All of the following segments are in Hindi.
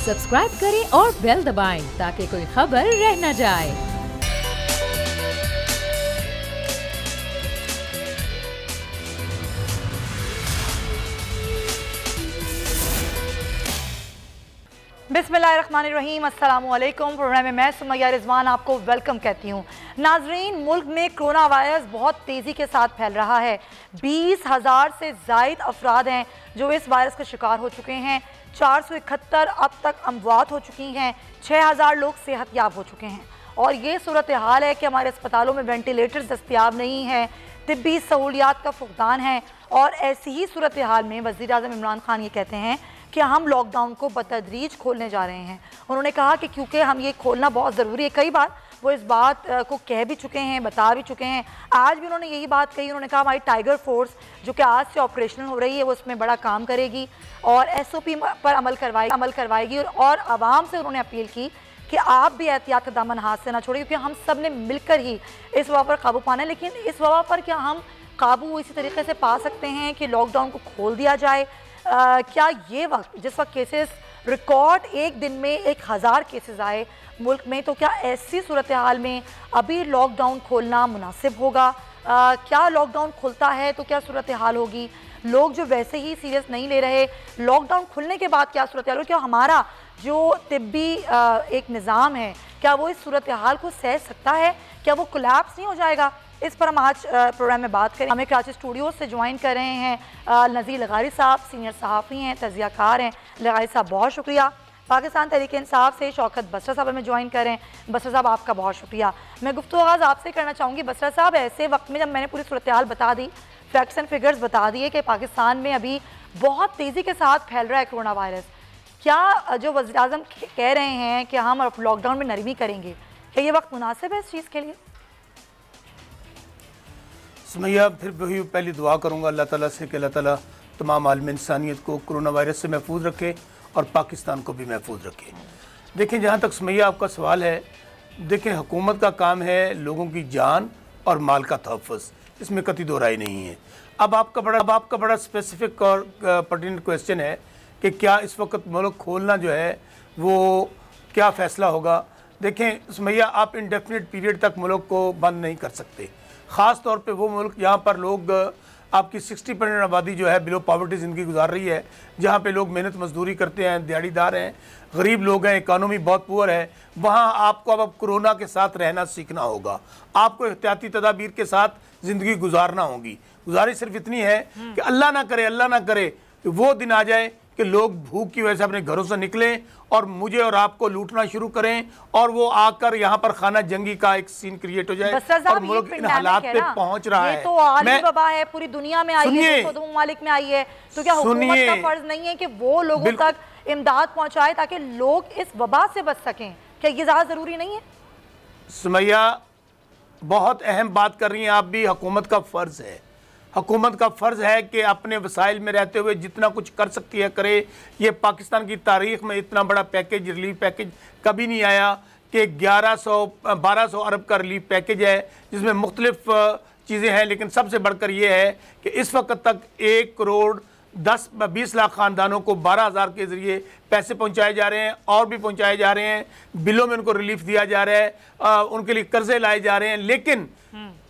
सब्सक्राइब करें और बेल दबाएं ताकि कोई खबर रह न जाए। बिस्मिल्लाहिर्रहमानिर्रहीम, अस्सलामुअलैकुम। प्रोग्राम में मैं सुमैया रिजवान आपको वेलकम कहती हूँ। नाजरीन, मुल्क में कोरोना वायरस बहुत तेज़ी के साथ फैल रहा है। 20,000 से ज़ायद अफराद हैं जो इस वायरस का शिकार हो चुके हैं। 471 अब तक अमवात हो चुकी हैं। 6,000 लोग सेहतयाब हो चुके हैं। और ये सूरत हाल है कि हमारे अस्पतालों में वेंटिलेटर्स दस्तियाब नहीं हैं, तिब्बी सहूलियात का फुकदान है। और ऐसी ही सूरत हाल में वज़ीर आज़म इमरान खान ये कहते हैं कि हम लॉकडाउन को बतदरीज खोलने जा रहे हैं। उन्होंने कहा कि क्योंकि हम ये खोलना बहुत ज़रूरी है। कई बार वो इस बात को कह भी चुके हैं, बता भी चुके हैं। आज भी उन्होंने यही बात कही। उन्होंने कहा हमारी टाइगर फोर्स जो कि आज से ऑपरेशनल हो रही है वो उसमें बड़ा काम करेगी और SOP पर अमल करवाएगी। और आवाम से उन्होंने अपील की कि आप भी एहतियात का दामन हाथ से ना छोड़िए, क्योंकि हम सब ने मिलकर ही इस वबा पर काबू पाना है। लेकिन इस वबा पर क्या हम काबू इसी तरीके से पा सकते हैं कि लॉकडाउन को खोल दिया जाए? क्या ये वक्त जिस वक्त केसेस रिकॉर्ड एक दिन में 1,000 केसेस आए मुल्क में, तो क्या ऐसी सूरत हाल में अभी लॉकडाउन खोलना मुनासिब होगा? क्या लॉकडाउन खुलता है तो क्या सूरत हाल होगी? लोग जो वैसे ही सीरियस नहीं ले रहे, लॉकडाउन खुलने के बाद क्या सूरत हाल होगी? क्या हमारा जो तिब्बी एक निज़ाम है क्या वो इस सूरत हाल को सह सकता है? क्या वो कोलैप्स नहीं हो जाएगा? इस पर हम आज प्रोग्राम में बात करें। हमें कराची स्टूडियो से ज्वाइन कर रहे हैं नज़ीर लगारी साहब, सीनियर सहाफ़ी हैं, तज़ियाकार हैं। लगारी साहब बहुत शुक्रिया। पाकिस्तान तहरीक इंसाफ से शौकत बसरा साहब हमें ज्वाइन करें। बसरा साहब आपका बहुत शुक्रिया। मैं गुफ्तगू आगाज़ आपसे करना चाहूँगी। बसरा साहब, ऐसे वक्त में जब मैंने पूरी सूरत हाल बता दी, फैक्ट्स एंड फिगर्स बता दिए कि पाकिस्तान में अभी बहुत तेज़ी के साथ फैल रहा है कोरोना वायरस, क्या जो वज़ीर आज़म कह रहे हैं कि हम लॉकडाउन में नरमी करेंगे, क्या ये वक्त मुनासिब है इस चीज़ के लिए? सुमैया, फिर वही पहली दुआ करूँगा अल्लाह ताला से कि अल्लाह ताला तमाम आलम इंसानियत को कोरोना वायरस से महफूज रखे और पाकिस्तान को भी महफूज रखे। देखें, जहाँ तक सुमैया आपका सवाल है, देखें हुकूमत का काम है लोगों की जान और माल का तहफ़्फ़ुज़, इसमें कतई दो राय नहीं है। अब आपका बड़ा स्पेसिफिक और पर्टिनेंट क्वेश्चन है कि क्या इस वक्त मुल्क खोलना जो है वो क्या फ़ैसला होगा। देखें सुमैया, आप इंडेफिनिट पीरियड तक मुल्क को बंद नहीं कर सकते। ख़ास तौर पे वो मुल्क जहाँ पर लोग आपकी 60% आबादी जो है बिलो पॉवर्टी ज़िंदगी गुजार रही है, जहाँ पे लोग मेहनत मजदूरी करते हैं, दिहाड़ीदार हैं, गरीब लोग हैं, इकानमी बहुत पुअर है, वहाँ आपको अब कोरोना के साथ रहना सीखना होगा। आपको एहतियाती तदाबीर के साथ ज़िंदगी गुजारना होगी। गुजारिश सिर्फ इतनी है कि अल्लाह ना करे कि वो दिन आ जाए कि लोग भूख की वजह से अपने घरों से निकलें और मुझे और आपको लूटना शुरू करें और वो आकर यहाँ पर खाना जंगी का एक सीन क्रिएट हो जाए और मुल्क इन हालात पे पहुँच रहा है। तो आलमी वबा है, पूरी दुनिया में आई है, 200 ममालिक में आई है, तो क्या हुकूमत का फर्ज नहीं है कि वो लोगों तक इमदाद पहुँचाए ताकि लोग इस वबा से बच सकें? क्या ये ज़्यादा ज़रूरी नहीं है? सुमैया, बहुत अहम बात कर रही हैं आप भी। हुकूमत का फ़र्ज़ है, हुकूमत का फ़र्ज़ है कि अपने वसाइल में रहते हुए जितना कुछ कर सकती है करे। ये पाकिस्तान की तारीख़ में इतना बड़ा पैकेज, रिलीफ पैकेज कभी नहीं आया कि 1200 अरब का रिलीफ पैकेज है जिसमें मुख्तलिफ चीज़ें हैं। लेकिन सबसे बढ़कर ये है कि इस वक्त तक 1,20 लाख ख़ानदानों को 12,000 के ज़रिए पैसे पहुँचाए जा रहे हैं और भी पहुँचाए जा रहे हैं। बिलों में उनको रिलीफ दिया जा रहा है, उनके लिए कर्ज़े लाए जा रहे हैं। लेकिन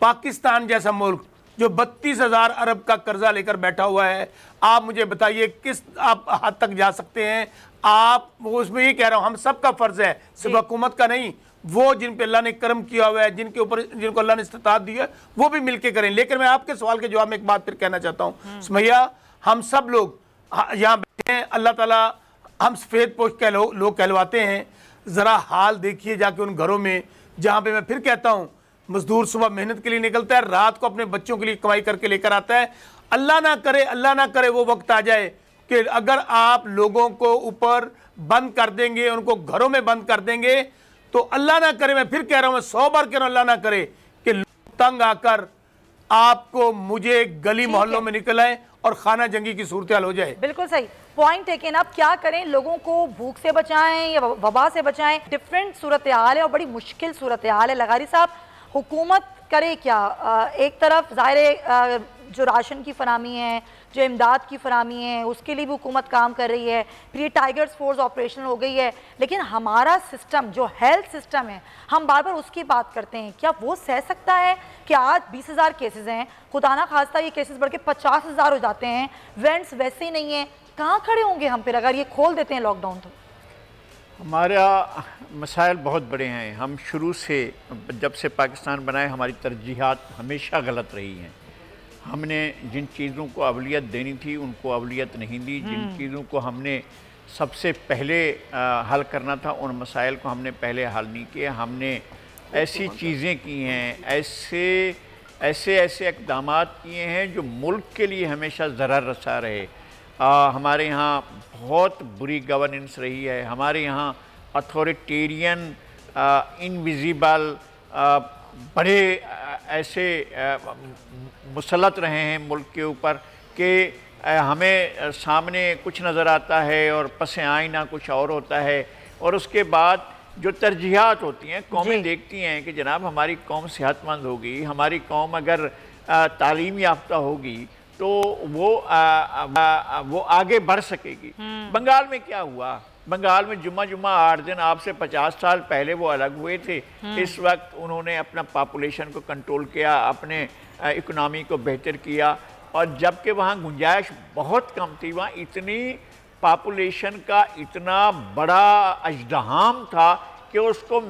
पाकिस्तान जैसा मुल्क जो 32,000 अरब का कर्जा लेकर बैठा हुआ है, आप मुझे बताइए किस आप हद तक जा सकते हैं? आप उसमें ये कह रहा हूँ, हम सब का फ़र्ज़ है, सिर्फ हुकूमत का नहीं। वो जिन पे अल्लाह ने करम किया हुआ है, जिनको अल्लाह ने इस्तिताअत दी है, वो भी मिलके करें। लेकिन मैं आपके सवाल के जवाब में एक बात फिर कहना चाहता हूँ सुमैया, हम सब लोग यहाँ बैठे हैं, अल्लाह ताला हम सफ़ेद पोश लोग कहलवाते हैं। ज़रा हाल देखिए जाके उन घरों में जहाँ पे मैं फिर कहता हूँ मजदूर सुबह मेहनत के लिए निकलता है, रात को अपने बच्चों के लिए कमाई करके लेकर आता है। अल्लाह ना करे वो वक्त आ जाए कि अगर आप लोगों को ऊपर बंद कर देंगे, उनको घरों में बंद कर देंगे, तो अल्लाह ना करे, मैं फिर कह रहा हूँ, मैं 100 बार कह रहा हूँ, अल्लाह ना करे कि लोग तंग आकर आपको मुझे गली मोहल्लों में निकल आए और खाना जंगी की सूरत हाल हो जाए। बिल्कुल सही पॉइंट टेकन। अब क्या करें, लोगों को भूख से बचाएं या वबा से बचाएं? डिफरेंट सूरत हाल है और बड़ी मुश्किल सूरत हाल है। लगारी साहब, हुकूमत करे क्या? एक तरफ ज़ाहिर जो राशन की फरामी है, जो इमदाद की फरामी है, उसके लिए भी हुकूमत काम कर रही है। फिर ये टाइगर्स फोर्स ऑपरेशनल हो गई है, लेकिन हमारा सिस्टम जो हेल्थ सिस्टम है, हम बार बार उसकी बात करते हैं। क्या वो सह सकता है कि आज 20,000 केसेस हैं, खुदा ना खास्ता ये केसेस बढ़ के 50,000 हो जाते हैं, वेंट्स वैसे ही नहीं है, कहाँ खड़े होंगे हम फिर अगर ये खोल देते हैं लॉकडाउन? तो हमारा मसाइल बहुत बड़े हैं। हम शुरू से, जब से पाकिस्तान बनाए, हमारी तरजीहात हमेशा गलत रही हैं। हमने जिन चीज़ों को अवलियत देनी थी उनको अवलियत नहीं दी। जिन चीज़ों को हमने सबसे पहले हल करना था उन मसाइल को हमने पहले हल नहीं किए। हमने ऐसी चीज़ें की हैं, ऐसे इक़दामात किए हैं जो मुल्क के लिए हमेशा ज़रर रसा रहे। हमारे यहाँ बहुत बुरी गवर्नेंस रही है। हमारे यहाँ अथॉरिटेरियन, इनविजिबल बड़े ऐसे मुसल्लत रहे हैं मुल्क के ऊपर कि हमें सामने कुछ नज़र आता है और पस आईना कुछ और होता है। और उसके बाद जो तरजीहात होती हैं, कौमें देखती हैं कि जनाब हमारी कौम सेहतमंद होगी, हमारी कौम अगर तालीम याफ्ता होगी तो वो आगे बढ़ सकेगी। बंगाल में क्या हुआ? बंगाल में जुम्मा 8 दिन, आपसे 50 साल पहले वो अलग हुए थे। इस वक्त उन्होंने अपना पॉपुलेशन को कंट्रोल किया, अपने इकोनॉमी को बेहतर किया, और जबकि वहाँ गुंजाइश बहुत कम थी, वहाँ इतनी पॉपुलेशन का इतना बड़ा अजदहाम था कि उसको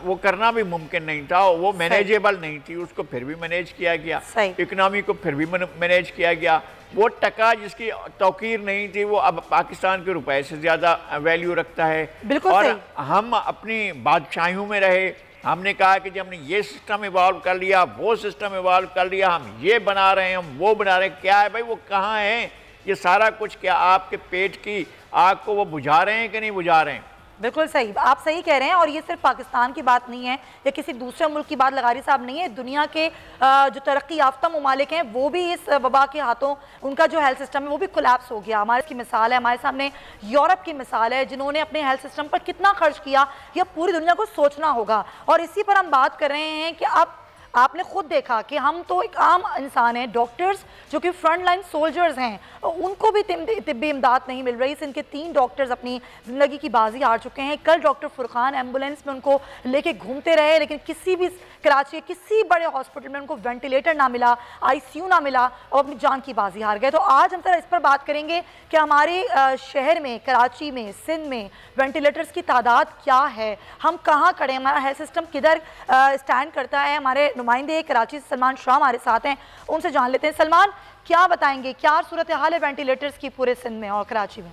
वो करना भी मुमकिन नहीं था, वो मैनेजेबल नहीं थी। उसको फिर भी मैनेज किया गया, इकनॉमी को फिर भी मैनेज किया गया। वो टका जिसकी तौकीर नहीं थी वो अब पाकिस्तान के रुपए से ज़्यादा वैल्यू रखता है। और हम अपनी बादशाहियों में रहे। हमने कहा कि जब हमने ये सिस्टम इवॉल्व कर लिया, वो सिस्टम इवॉल्व कर लिया, हम ये बना रहे हैं, हम वो बना रहे हैं। क्या है भाई, वो कहाँ है ये सारा कुछ? क्या आपके पेट की आग को वो बुझा रहे हैं कि नहीं बुझा रहे हैं? बिल्कुल सही, आप सही कह रहे हैं। और ये सिर्फ पाकिस्तान की बात नहीं है या किसी दूसरे मुल्क की बात लगारी साहब नहीं है। दुनिया के जो तरक्की याफ्ता ममालिक हैं वो भी इस वबा के हाथों, उनका जो हेल्थ सिस्टम है वो भी कोलैप्स हो गया। हमारे की मिसाल है, हमारे सामने यूरोप की मिसाल है, जिन्होंने अपने हेल्थ सिस्टम पर कितना खर्च किया, यह पूरी दुनिया को सोचना होगा। और इसी पर हम बात कर रहे हैं कि अब आपने खुद देखा कि हम तो एक आम इंसान हैं, डॉक्टर्स जो कि फ्रंट लाइन सोल्जर्स हैं, उनको भी तिब्बी इमदाद नहीं मिल रही। इनके 3 डॉक्टर्स अपनी ज़िंदगी की बाजी हार चुके हैं। कल डॉक्टर फुरकान एम्बुलेंस में उनको लेके घूमते रहे, लेकिन किसी भी कराची के किसी बड़े हॉस्पिटल में उनको वेंटिलेटर ना मिला, ICU ना मिला, और अपनी जान की बाजी हार गए। तो आज हम इस पर बात करेंगे कि हमारे शहर में, कराची में, सिंध में वेंटिलेटर्स की तादाद क्या है, हम कहाँ खड़े हैं, हमारा हेल्थ सिस्टम किधर स्टैंड करता है। हमारे नुमाइंदे कराची से सलमान शाह हमारे साथ हैं, उनसे जान लेते हैं। सलमान, क्या बताएंगे, क्या सूरत हाल है वेंटिलेटर्स की पूरे सिंध में और कराची में?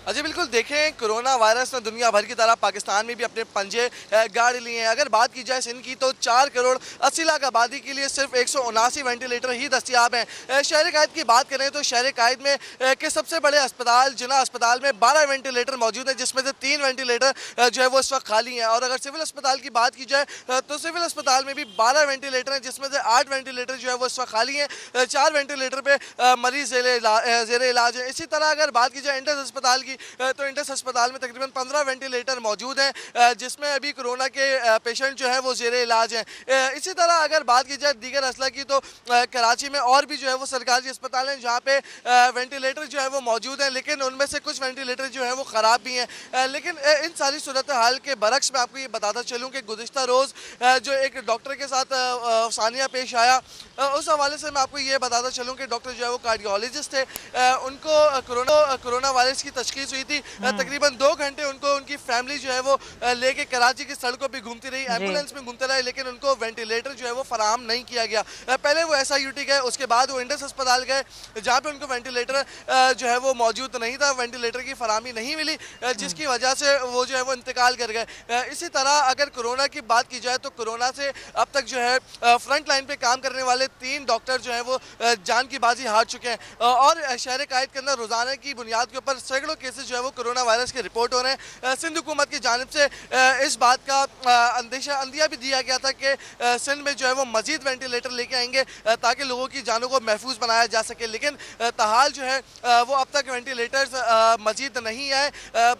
अजी बिल्कुल, देखें कोरोना वायरस ने दुनिया भर की तरह पाकिस्तान में भी अपने पंजे गाड़ लिए हैं। अगर बात की जाए सिंध की तो 4 करोड़ 80 लाख आबादी के लिए सिर्फ 179 वेंटिलेटर ही दस्तियाब हैं। शहर कायद की बात करें तो शहर कायद में के सबसे बड़े अस्पताल जिना अस्पताल में 12 वेंटिलेटर मौजूद हैं, जिसमें से 3 वेंटिलेटर जो है वो इस वक्त खाली हैं। और अगर सिविल अस्पताल की बात की जाए तो सिविल अस्पताल में भी 12 वेंटिलेटर हैं, जिसमें से 8 वेंटिलेटर जो है वो इस वक्त खाली हैं। 4 वेंटिलेटर पे मरीज ज़ेरे इलाज है। इसी तरह अगर बात की जाए इंडस अस्पताल की तो इंडस अस्पताल में तकरीबन 15 वेंटिलेटर मौजूद हैं, जिसमें अभी कोरोना के पेशेंट जो है वो ज़ेरे इलाज हैं। इसी तरह अगर बात की जाए दीगर अजला की तो कराची में और भी जो है वो सरकारी अस्पताल हैं जहाँ पे वेंटिलेटर जो है वो मौजूद हैं, लेकिन उनमें से कुछ वेंटिलेटर जो है वो ख़राब भी हैं। लेकिन इन सारी सूरत हाल के बरक्स मैं आपको ये बताता चलूँ कि गुज़िश्ता रोज़ जो एक डॉक्टर के साथ सानिया पेश आया, उस हवाले से मैं आपको ये बताता चलूँ कि डॉक्टर जो है वो कार्डियोलॉजिस्ट थे। उनको कोरोना वायरस की तशखीस हुई थी। तकरीबन 2 घंटे उनको उनकी फैमिली जो है वो लेके कराची की सड़कों पे घूमती रही, एम्बुलेंस में घूमते रहे, लेकिन उनको वेंटिलेटर जो है वो फराहम नहीं किया गया। पहले वो SIUT गए, उसके बाद वो इंडस अस्पताल गए जहाँ पे उनको वेंटिलेटर जो है वो मौजूद नहीं था, वेंटिलेटर की फराहमी नहीं मिली, जिसकी वजह से वो जो है वो इंतकाल कर गए। इसी तरह अगर कोरोना की बात की जाए तो कोरोना से अब तक जो है फ्रंट लाइन पे काम करने वाले 3 डॉक्टर जो है वो जान की बाजी हार चुके हैं। और शहर कायद के अंदर रोजाना की बुनियाद के ऊपर सैकड़ों केसेस केसेस जो है वो कोरोना वायरस के रिपोर्ट हो रहे हैं। सिंध हुकूमत की जानिब से इस बात का अंदिया भी दिया गया था कि सिंध में जो है वो मजीद वेंटिलेटर लेके आएंगे ताकि लोगों की जानों को महफूज बनाया जा सके, लेकिन ताहाल जो है वो अब तक वेंटिलेटर्स मजीद नहीं आए।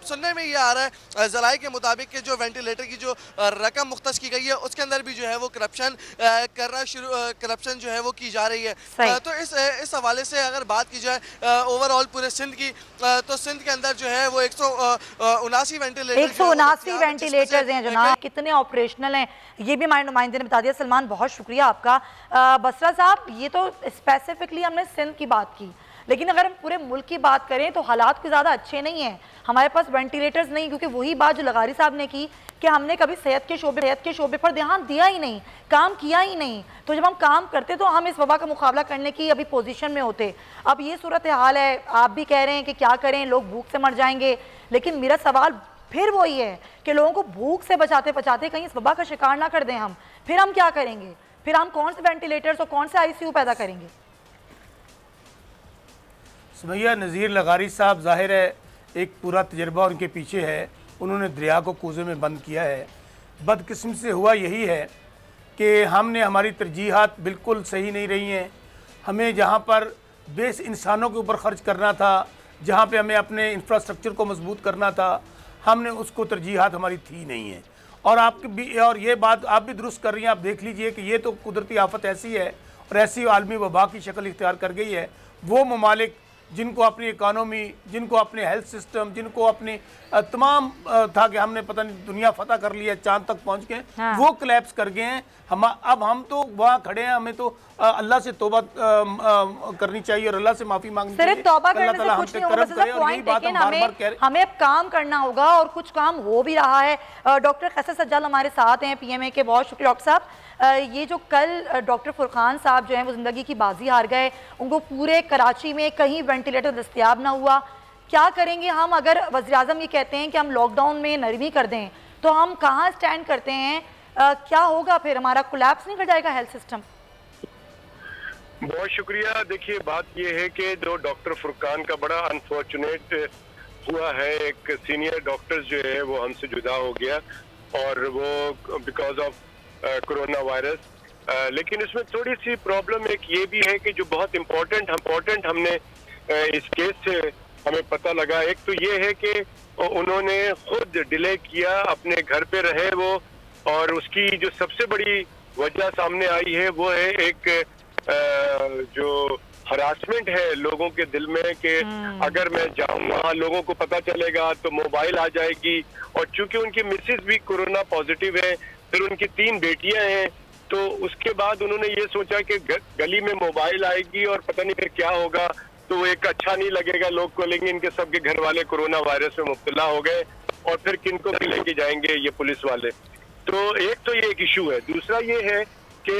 सुनने में ये आ रहा है ज़राए के मुताबिक कि जो वेंटिलेटर की जो रकम मुख्तस की गई है उसके अंदर भी जो है वो करप्शन जो है वो की जा रही है। तो इस हवाले से अगर बात की जाए ओवरऑल पूरे सिंध की, तो सिंध के अंदर जो है वो 179 वेंटिलेटर्स हैं जनाब। कितने ऑपरेशनल हैं ये भी हमारे नुमाइंदे ने बता दिया। सलमान, बहुत शुक्रिया आपका। बसरा साहब, ये तो स्पेसिफिकली हमने सिंध की बात की, लेकिन अगर हम पूरे मुल्क की बात करें तो हालात कुछ ज़्यादा अच्छे नहीं हैं। हमारे पास वेंटिलेटर्स नहीं, क्योंकि वही बात जो लगारी साहब ने की कि हमने कभी सेहत के शोबे पर ध्यान दिया ही नहीं, काम किया ही नहीं। तो जब हम काम करते तो हम इस वबा का मुकाबला करने की अभी पोजीशन में होते। अब ये सूरत हाल है, आप भी कह रहे हैं कि क्या करें, लोग भूख से मर जाएंगे, लेकिन मेरा सवाल फिर वही है कि लोगों को भूख से बचाते बचाते कहीं इस वबा का शिकार ना कर दें हम। फिर हम क्या करेंगे? फिर हम कौन से वेंटिलेटर्स और कौन से ICU पैदा करेंगे? सुमैया, नज़ीर लगारी साहब ज़ाहिर है एक पूरा तजर्बा उनके पीछे है। उन्होंने दरिया को कूजे में बंद किया है। बदकिस्मती से हुआ यही है कि हमने हमारी तरजीहात बिल्कुल सही नहीं रही हैं। हमें जहाँ पर बेस इंसानों के ऊपर ख़र्च करना था, जहाँ पे हमें अपने इंफ्रास्ट्रक्चर को मजबूत करना था, हमने उसको तरजीहात हमारी थी नहीं है। और आपकी भी, और ये बात आप भी दुरुस्त कर रही हैं। आप देख लीजिए कि ये तो कुदरती आफत ऐसी है और ऐसी आलमी वबा की शक्ल इख्तियार कर गई है। वो ममालिक जिनको अपनी इकानमी, जिनको अपने हेल्थ सिस्टम, जिनको अपनी तमाम था कि हमने पता नहीं दुनिया फतह कर लिया, चांद तक पहुंच गए, वो क्लैप्स कर गए हैं। अब हम तो वहाँ खड़े हैं। हमें तो अल्लाह से तौबा करनी चाहिए और अल्लाह से माफ़ी मांगनी चाहिए। तौबा करने से कुछ नहीं होगा, हमें अब काम करना होगा और कुछ काम हो भी रहा है। डॉक्टर कैसर सज्जाल हमारे साथ हैं PMA के। बहुत शुक्रिया डॉक्टर साहब। ये जो कल डॉक्टर फुरकान साहब जो हैं वो ज़िंदगी की बाजी हार गए, उनको पूरे कराची में कहीं वेंटिलेटर दस्तयाब ना हुआ। क्या करेंगे हम अगर वज़ीर-ए-आज़म ये कहते हैं कि हम लॉकडाउन में नरमी कर दें, तो हम कहाँ स्टैंड करते हैं? क्या होगा फिर? हमारा कोलैप्स नहीं कर जाएगा हेल्थ सिस्टम? बहुत शुक्रिया। देखिए, बात यह है कि जो डॉक्टर फुरकान का बड़ा अनफॉर्चुनेट हुआ है, एक सीनियर डॉक्टर जो है वो हमसे जुदा हो गया और वो बिकॉज ऑफ कोरोना वायरस। लेकिन इसमें थोड़ी सी प्रॉब्लम एक ये भी है कि जो बहुत इम्पोर्टेंट हमने इस केस से हमें पता लगा, एक तो ये है कि उन्होंने खुद डिले किया, अपने घर पे रहे वो, और उसकी जो सबसे बड़ी वजह सामने आई है वो है एक जो हरासमेंट है लोगों के दिल में कि अगर मैं जाऊंगा लोगों को पता चलेगा तो मोबाइल आ जाएगी। और चूंकि उनकी मिसेज भी कोरोना पॉजिटिव है, फिर उनकी 3 बेटियां हैं, तो उसके बाद उन्होंने ये सोचा कि गली में मोबाइल आएगी और पता नहीं फिर क्या होगा, तो एक अच्छा नहीं लगेगा, लोग बोलेंगे इनके सबके घर वाले कोरोना वायरस में मुब्तला हो गए और फिर किनको भी लेके जाएंगे ये पुलिस वाले। तो एक तो ये एक इशू है। दूसरा ये है कि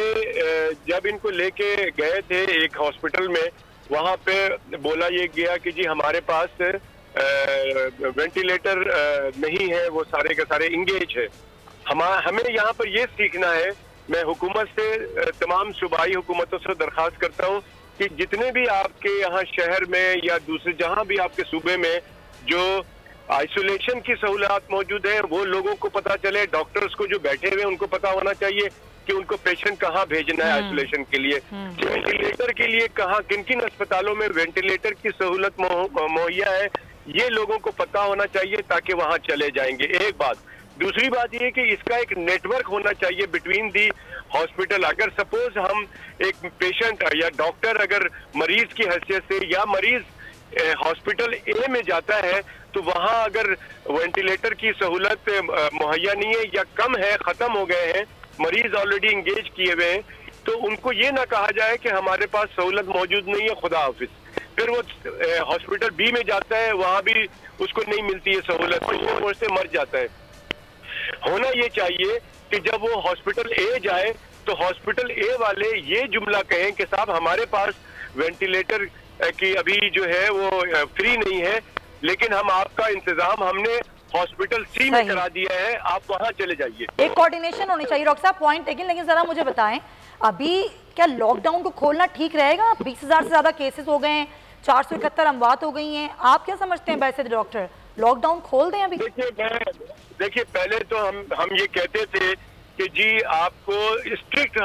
जब इनको लेके गए थे एक हॉस्पिटल में, वहाँ पे बोला ये गया कि जी हमारे पास वेंटिलेटर नहीं है, वो सारे के सारे इंगेज है। हमें यहाँ पर ये सीखना है। मैं हुकूमत से, तमाम सूबाई हुकूमतों से दरख्वास्त करता हूँ कि जितने भी आपके यहाँ शहर में या दूसरे जहाँ भी आपके सूबे में जो आइसोलेशन की सहूलत मौजूद है, वो लोगों को पता चले। डॉक्टर्स को जो बैठे हुए उनको पता होना चाहिए कि उनको पेशेंट कहाँ भेजना है आइसोलेशन के लिए, वेंटिलेटर के लिए कहाँ, किन किन अस्पतालों में वेंटिलेटर की सहूलत मुहैया है, ये लोगों को पता होना चाहिए ताकि वहाँ चले जाएंगे। एक बात। दूसरी बात ये कि इसका एक नेटवर्क होना चाहिए बिटवीन दी हॉस्पिटल। अगर सपोज हम एक पेशेंट या डॉक्टर अगर मरीज की हैसियत से या मरीज हॉस्पिटल ए में जाता है तो वहाँ अगर वेंटिलेटर की सहूलत मुहैया नहीं है या कम है, खत्म हो गए हैं, मरीज ऑलरेडी इंगेज किए हुए हैं, तो उनको ये ना कहा जाए कि हमारे पास सहूलत मौजूद नहीं है, खुदा हाफिज। फिर वो हॉस्पिटल बी में जाता है, वहाँ भी उसको नहीं मिलती है सहूलत, तो वो से मर जाता है। होना ये चाहिए कि जब वो हॉस्पिटल ए जाए तो हॉस्पिटल ए वाले ये जुमला कहें कि साहब हमारे पास वेंटिलेटर की अभी जो है वो फ्री नहीं है, लेकिन हम आपका इंतजाम हमने हॉस्पिटल सी में करा दिया है, आप वहाँ चले जाइए। एक कोऑर्डिनेशन होनी चाहिए। डॉक्टर साहब पॉइंट टेकिंग, लेकिन जरा मुझे बताएं अभी क्या लॉकडाउन को खोलना ठीक रहेगा? 20,000 से ज्यादा केसेस हो गए हैं, 471 अमवात हो गई हैं। आप क्या समझते हैं वैसे डॉक्टर, लॉकडाउन खोल दें अभी? देखिए पहले तो हम ये कहते थे कि जी आपको स्ट्रिक्ट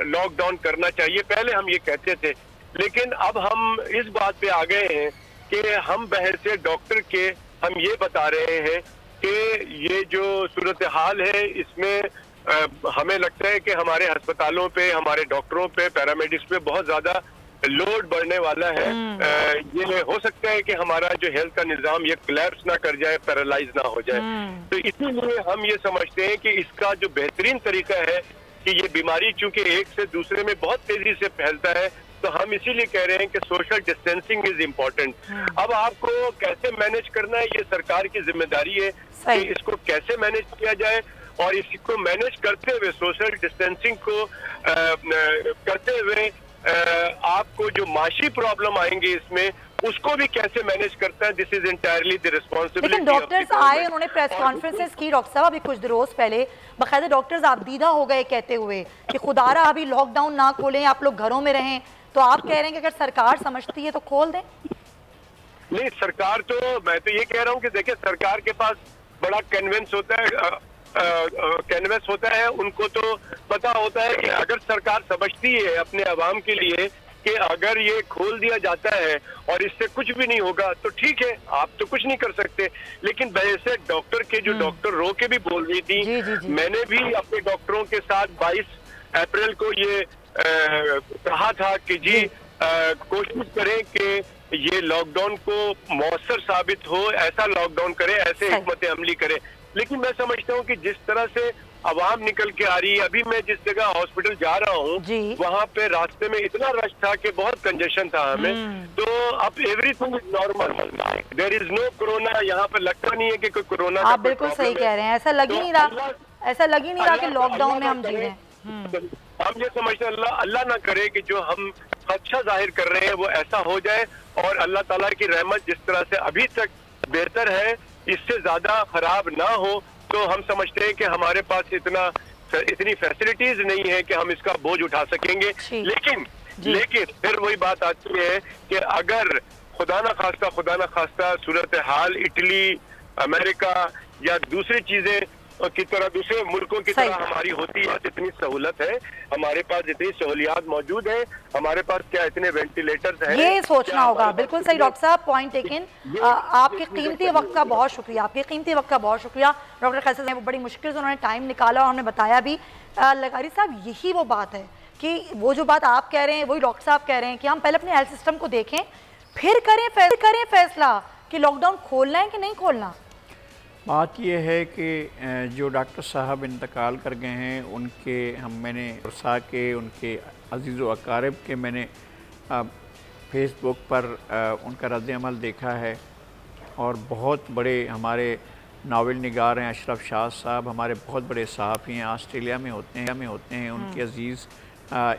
लॉकडाउन करना चाहिए, पहले हम ये कहते थे, लेकिन अब हम इस बात पे आ गए हैं कि हम बहस डॉक्टर के हम ये बता रहे हैं कि ये जो सूरत हाल है इसमें हमें लगता है कि हमारे अस्पतालों पे, हमारे डॉक्टरों पे, पैरामेडिक्स पे बहुत ज्यादा लोड बढ़ने वाला है। ये हो सकता है कि हमारा जो हेल्थ का निजाम ये कोलैप्स ना कर जाए, पैरालाइज ना हो जाए। तो इसीलिए हम ये समझते हैं कि इसका जो बेहतरीन तरीका है कि ये बीमारी चूंकि एक से दूसरे में बहुत तेजी से फैलता है, तो हम इसीलिए कह रहे हैं कि सोशल डिस्टेंसिंग इज इम्पोर्टेंट। अब आपको कैसे मैनेज करना है ये सरकार की जिम्मेदारी है कि इसको कैसे मैनेज किया जाए, और इसको मैनेज करते हुए सोशल डिस्टेंसिंग को करते हुए आपको जो माशी प्रॉब्लम आएंगे इसमें उसको भी कैसे मैनेज करता है, this is entirely the responsibility. लेकिन डॉक्टर्स आए, उन्होंने प्रेस कॉन्फ्रेंसेस की डॉक्टर साहब अभी कुछ रोज पहले, बाकायदा डॉक्टर्स आपदीदा हो गए कहते हुए कि खुदारा अभी लॉकडाउन ना खोलें, आप लोग घरों में रहें। तो आप कह रहे हैं कि अगर सरकार समझती है तो खोल दें? नहीं, सरकार तो, मैं तो ये कह रहा हूँ कि देखिए सरकार के पास बड़ा कन्विंस होता है, कैनवस होता है, उनको तो पता होता है कि अगर सरकार समझती है अपने अवाम के लिए कि अगर ये खोल दिया जाता है और इससे कुछ भी नहीं होगा तो ठीक है, आप तो कुछ नहीं कर सकते। लेकिन वैसे डॉक्टर के जो डॉक्टर रो के भी बोल रही थी, मैंने भी अपने डॉक्टरों के साथ 22 अप्रैल को ये कहा था कि जी कोशिश करें कि ये लॉकडाउन को मौसर साबित हो, ऐसा लॉकडाउन करें, ऐसे हिकमत अमली करें। लेकिन मैं समझता हूँ कि जिस तरह से आवाम निकल के आ रही है, अभी मैं जिस जगह हॉस्पिटल जा रहा हूँ वहाँ पे रास्ते में इतना रश था कि बहुत कंजेशन था हमें। तो अब everything is normal, there is no corona. यहाँ पे लगता नहीं है कि कोई कोरोना। आप बिल्कुल सही कह रहे हैं, ऐसा लग ही नहीं रहा, ऐसा लग ही नहीं रहा कि लॉकडाउन में हम जी रहे हैं। हम ये समझते हैं अल्लाह ना करे कि जो हम अच्छा जाहिर कर रहे हैं वो ऐसा हो जाए, और अल्लाह ताला की रहमत जिस तरह से अभी तक बेहतर है इससे ज्यादा खराब ना हो। तो हम समझते हैं कि हमारे पास इतनी फैसिलिटीज नहीं है कि हम इसका बोझ उठा सकेंगे। लेकिन फिर वही बात आती है कि अगर खुदा ना खास्ता सूरत हाल इटली, अमेरिका या दूसरी चीजें की तरह, दूसरे मुल्कों की तरह हमारी होती है, इतनी सहूलत है हमारे पास, इतनी सहूलियात मौजूद है हमारे पास, क्या इतने वेंटिलेटर्स हैं, ये सोचना होगा। बिल्कुल सही डॉक्टर साहब, पॉइंट टेकन। आपके कीमती वक्त का बहुत शुक्रिया, डॉक्टर कैसर ने बड़ी मुश्किल से उन्होंने टाइम निकाला और हमें बताया भी। लगारी साहब, यही वो बात है कि वो जो बात आप कह रहे हैं वही डॉक्टर साहब कह रहे हैं कि हम पहले अपने हेल्थ सिस्टम को देखें, फिर करें फैसला कि लॉकडाउन खोलना है कि नहीं खोलना। बात यह है कि जो डॉक्टर साहब इंतकाल कर गए हैं उनके मैंने वर्षा के, उनके अजीज़ व अकारिब के मैंने फेसबुक पर उनका रद्द-ए-अमल देखा है, और बहुत बड़े हमारे नावल निगार हैं अशरफ शाह साहब, हमारे बहुत बड़े सहाफ़ी हैं, ऑस्ट्रेलिया में होते हैं। उनके अजीज़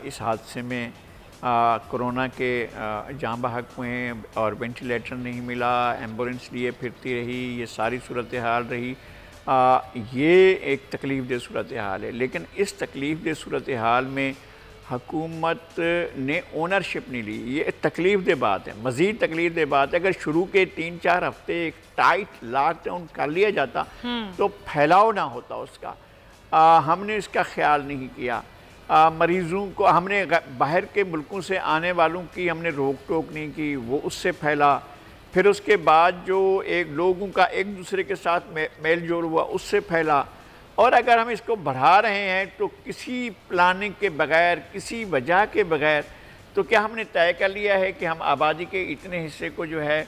इस हादसे में कोरोना के जाँ बहक हुए हैं और वेंटिलेटर नहीं मिला, एम्बुलेंस लिए फिरती रही, ये सारी सूरत हाल रही। ये एक तकलीफ़ दे सूरत हाल है। लेकिन इस तकलीफ़ दे सूरत हाल में हुकूमत ने ओनरशिप नहीं ली, ये तकलीफ़ दे बात है, मज़ीद तकलीफ़ दे बात है। अगर शुरू के 3-4 हफ्ते एक टाइट लॉकडाउन कर लिया जाता तो फैलाव ना होता उसका। हमने इसका ख्याल नहीं किया। मरीज़ों को हमने बाहर के मुल्कों से आने वालों की हमने रोक टोक नहीं की, वो उससे फैला। फिर उसके बाद जो एक लोगों का एक दूसरे के साथ मेल जोल हुआ, उससे फैला। और अगर हम इसको बढ़ा रहे हैं तो किसी प्लानिंग के बगैर, किसी वजह के बगैर, तो क्या हमने तय कर लिया है कि हम आबादी के इतने हिस्से को जो है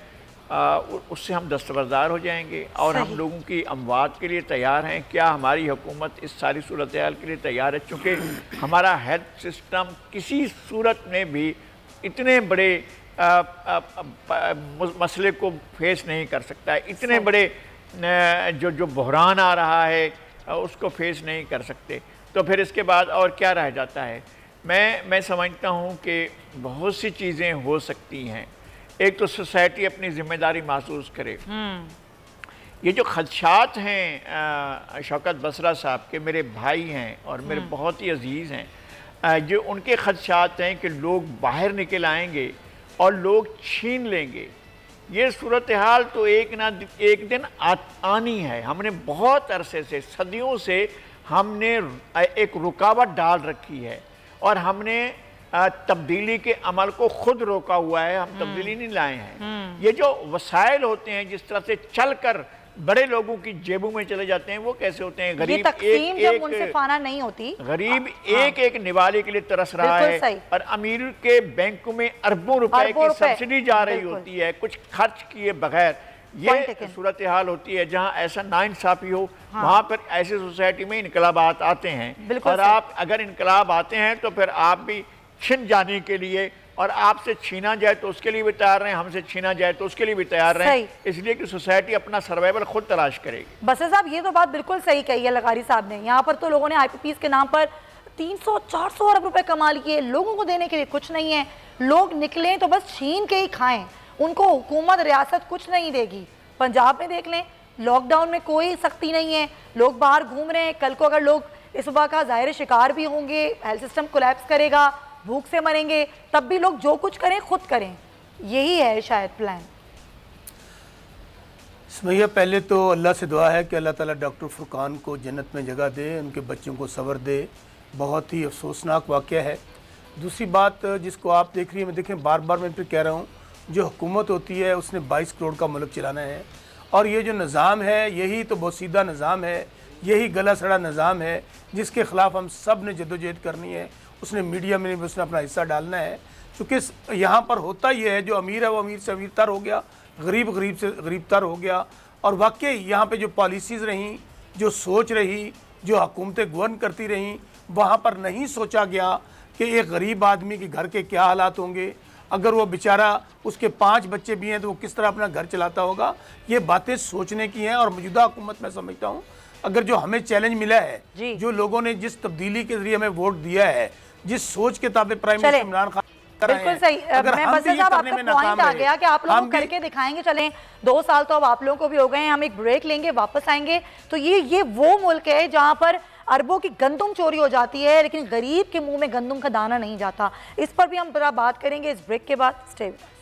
उससे हम दस्तबरदार हो जाएंगे और हम लोगों की अमवात के लिए तैयार हैं? क्या हमारी हुकूमत इस सारी सूरत हाल के लिए तैयार है? चूँकि हमारा हेल्थ सिस्टम किसी सूरत में भी इतने बड़े मसले को फेस नहीं कर सकता है, इतने बड़े जो बहरान आ रहा है उसको फेस नहीं कर सकते। तो फिर इसके बाद और क्या रह जाता है? मैं समझता हूँ कि बहुत सी चीज़ें हो सकती हैं। एक तो सोसाइटी अपनी जिम्मेदारी महसूस करे। ये जो खदशात हैं शौकत बसरा साहब के, मेरे भाई हैं और मेरे बहुत ही अजीज़ हैं, जो उनके खदशात हैं कि लोग बाहर निकल आएंगे और लोग छीन लेंगे। ये सूरत हाल तो एक दिन आनी है। हमने बहुत अरसे से, सदियों से हमने एक रुकावट डाल रखी है और हमने तब्दीली के अमल को खुद रोका हुआ है। हम तब्दीली नहीं लाए हैं। ये जो वसाइल होते हैं जिस तरह से चलकर बड़े लोगों की जेबों में चले जाते हैं, वो कैसे होते हैं? गरीब जब मुनसिफाना नहीं होती, गरीब एक निवाले के लिए तरस रहा है और अमीर के बैंकों में अरबों रुपए की सब्सिडी जा रही होती है कुछ खर्च किए बगैर। ये सूरत हाल होती है। जहाँ ऐसा नाइंसाफी हो वहाँ पर ऐसे सोसाइटी में इनकलाबात आते हैं और आप अगर इनकलाब आते हैं तो फिर आप भी छिन जाने के लिए, और आपसे छीना जाए तो उसके लिए भी तैयार रहें, हमसे छीना जाए तो उसके लिए भी तैयार रहें, इसलिए कि सोसाइटी अपना सर्वाइवल खुद तलाश करेगी। बसर साहब, ये तो बात बिल्कुल सही कही है लगारी साहब ने। यहाँ पर तो लोगों ने IPPs के नाम पर 300-400 अरब रुपए कमा लिए, लोगों को देने के लिए कुछ नहीं है। लोग निकलें तो बस छीन के ही खाएं, उनको हुकूमत रियासत कुछ नहीं देगी। पंजाब में देख लें, लॉकडाउन में कोई सख्ती नहीं है, लोग बाहर घूम रहे हैं। कल को अगर लोग इस वबा का ज़ाहिर शिकार भी होंगे, हेल्थ सिस्टम कोलैप्स करेगा, भूख से मरेंगे, तब भी लोग जो कुछ करें खुद करें। यही है शायद प्लान। सुमैया, पहले तो अल्लाह से दुआ है कि अल्लाह ताला डॉक्टर फुरकान को जन्नत में जगह दे, उनके बच्चों को सब्र दे। बहुत ही अफसोसनाक वाक़या है। दूसरी बात जिसको आप देख रही हैं, मैं देखें बार बार मैं फिर कह रहा हूँ, जो हुकूमत होती है उसने 22 करोड़ का मुल्क चलाना है और ये जो निज़ाम है यही तो बोसीदा निज़ाम है, यही गला सड़ा निज़ाम है जिसके ख़िलाफ़ हम सब ने जद्दोजहद करनी है। उसने मीडिया में भी उसने अपना हिस्सा डालना है, क्योंकि यहाँ पर होता ये है, जो अमीर है वो अमीर से अमीरतर हो गया, गरीब गरीब से गरीबतर हो गया। और वाकई यहाँ पे जो पॉलिसीज़ रहीं, जो सोच रही, जो हुकूमतें गवर्न करती रहीं, वहाँ पर नहीं सोचा गया कि एक गरीब आदमी के घर के क्या हालात होंगे, अगर वो बेचारा उसके 5 बच्चे भी हैं तो वो किस तरह अपना घर चलाता होगा। ये बातें सोचने की हैं। और मौजूदा हुकूमत मैं समझता हूँ, अगर जो हमें चैलेंज मिला है, जो लोगों ने जिस तब्दीली के जरिए हमें वोट दिया है, जिस सोच के ताबे प्राइम मिनिस्टर इमरान खान, बिल्कुल सही। मैं बस साहब आपका पॉइंट आ गया कि आप लोग करके दिखाएंगे। चलें 2 साल तो अब आप लोगों को भी हो गए हैं, हम एक ब्रेक लेंगे, वापस आएंगे। तो ये वो मुल्क है जहां पर अरबों की गंदुम चोरी हो जाती है लेकिन गरीब के मुंह में गंदुम का दाना नहीं जाता। इस पर भी हम जरा बात करेंगे इस ब्रेक के बाद। Stay with us.